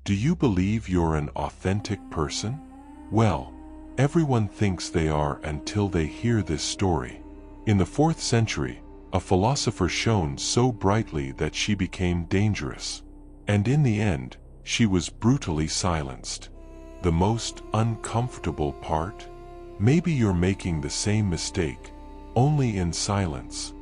Do you believe you're an authentic person? Well, everyone thinks they are until they hear this story. In the 4th century, a philosopher shone so brightly that she became dangerous. And in the end, she was brutally silenced. The most uncomfortable part? Maybe you're making the same mistake, only in silence.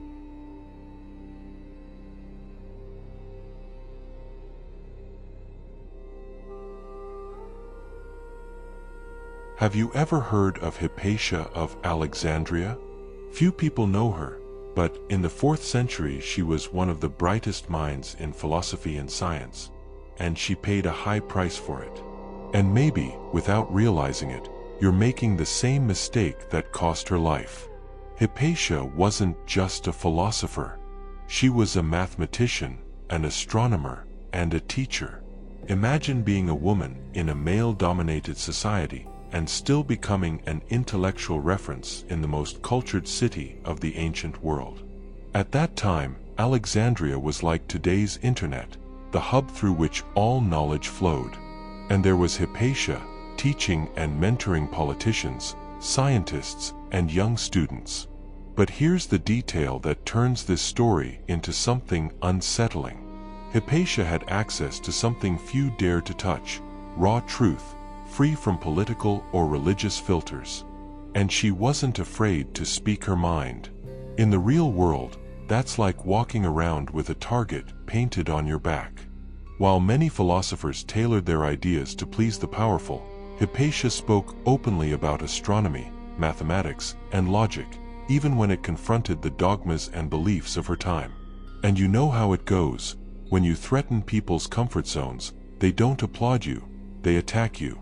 Have you ever heard of Hypatia of Alexandria? Few people know her, but in the 4th century she was one of the brightest minds in philosophy and science, and she paid a high price for it. And maybe, without realizing it, you're making the same mistake that cost her life. Hypatia wasn't just a philosopher. She was a mathematician, an astronomer, and a teacher. Imagine being a woman in a male-dominated society and still becoming an intellectual reference in the most cultured city of the ancient world. At that time, Alexandria was like today's internet, the hub through which all knowledge flowed. And there was Hypatia, teaching and mentoring politicians, scientists, and young students. But here's the detail that turns this story into something unsettling. Hypatia had access to something few dare to touch: raw truth, free from political or religious filters. And she wasn't afraid to speak her mind. In the real world, that's like walking around with a target painted on your back. While many philosophers tailored their ideas to please the powerful, Hypatia spoke openly about astronomy, mathematics, and logic, even when it confronted the dogmas and beliefs of her time. And you know how it goes. When you threaten people's comfort zones, they don't applaud you, they attack you.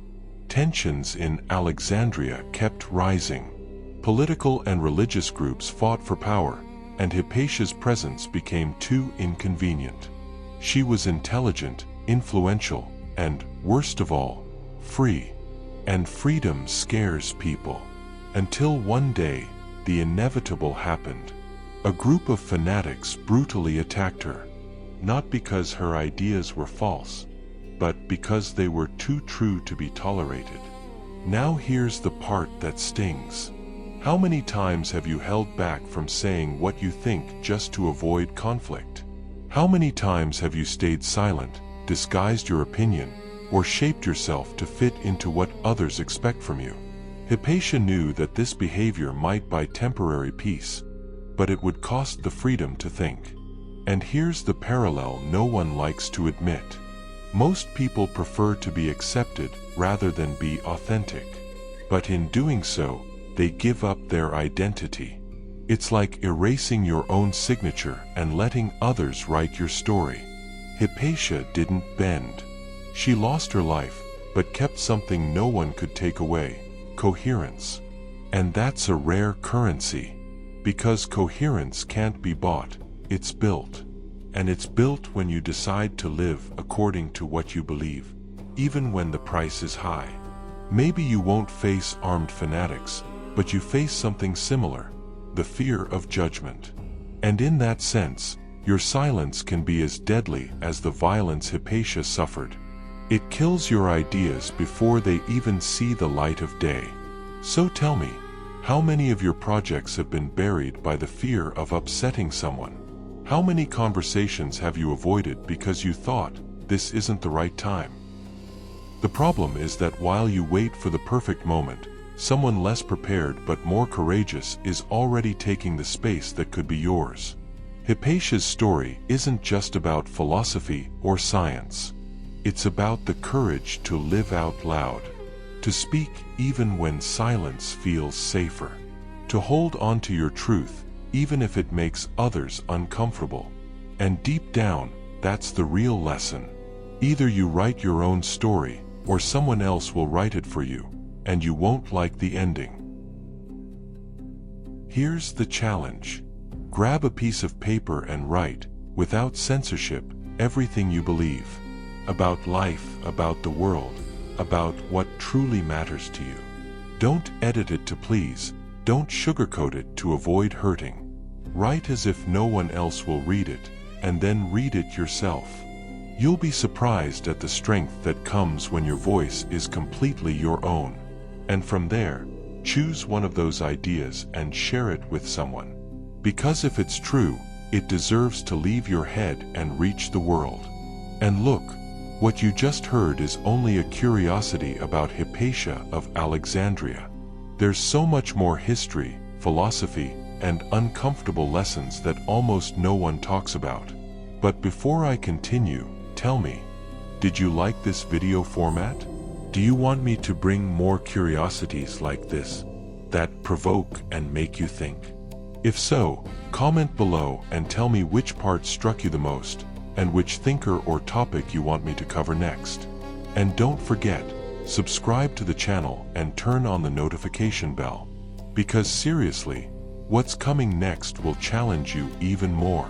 Tensions in Alexandria kept rising. Political and religious groups fought for power, and Hypatia's presence became too inconvenient. She was intelligent, influential, and, worst of all, free. And freedom scares people. Until one day, the inevitable happened. A group of fanatics brutally attacked her. Not because her ideas were false, but because they were too true to be tolerated. Now here's the part that stings. How many times have you held back from saying what you think just to avoid conflict? How many times have you stayed silent, disguised your opinion, or shaped yourself to fit into what others expect from you? Hypatia knew that this behavior might buy temporary peace, but it would cost the freedom to think. And here's the parallel no one likes to admit. Most people prefer to be accepted rather than be authentic. But in doing so, they give up their identity. It's like erasing your own signature and letting others write your story. Hypatia didn't bend. She lost her life, but kept something no one could take away: coherence. And that's a rare currency. Because coherence can't be bought, it's built. And it's built when you decide to live according to what you believe, even when the price is high. Maybe you won't face armed fanatics, but you face something similar: the fear of judgment. And in that sense, your silence can be as deadly as the violence Hypatia suffered. It kills your ideas before they even see the light of day. So tell me, how many of your projects have been buried by the fear of upsetting someone? How many conversations have you avoided because you thought, this isn't the right time? The problem is that while you wait for the perfect moment, someone less prepared but more courageous is already taking the space that could be yours. Hypatia's story isn't just about philosophy or science. It's about the courage to live out loud, to speak even when silence feels safer, to hold on to your truth even if it makes others uncomfortable. And deep down, that's the real lesson. Either you write your own story, or someone else will write it for you, and you won't like the ending. Here's the challenge. Grab a piece of paper and write, without censorship, everything you believe. About life, about the world, about what truly matters to you. Don't edit it to please, don't sugarcoat it to avoid hurting. Write as if no one else will read it, and then read it yourself. You'll be surprised at the strength that comes when your voice is completely your own. And from there, choose one of those ideas and share it with someone. Because if it's true, it deserves to leave your head and reach the world. And look, what you just heard is only a curiosity about Hypatia of Alexandria. There's so much more history, philosophy, and uncomfortable lessons that almost no one talks about. But before I continue, tell me, did you like this video format? Do you want me to bring more curiosities like this, that provoke and make you think? If so, comment below and tell me which part struck you the most, and which thinker or topic you want me to cover next. And don't forget, subscribe to the channel and turn on the notification bell. Because seriously, what's coming next will challenge you even more.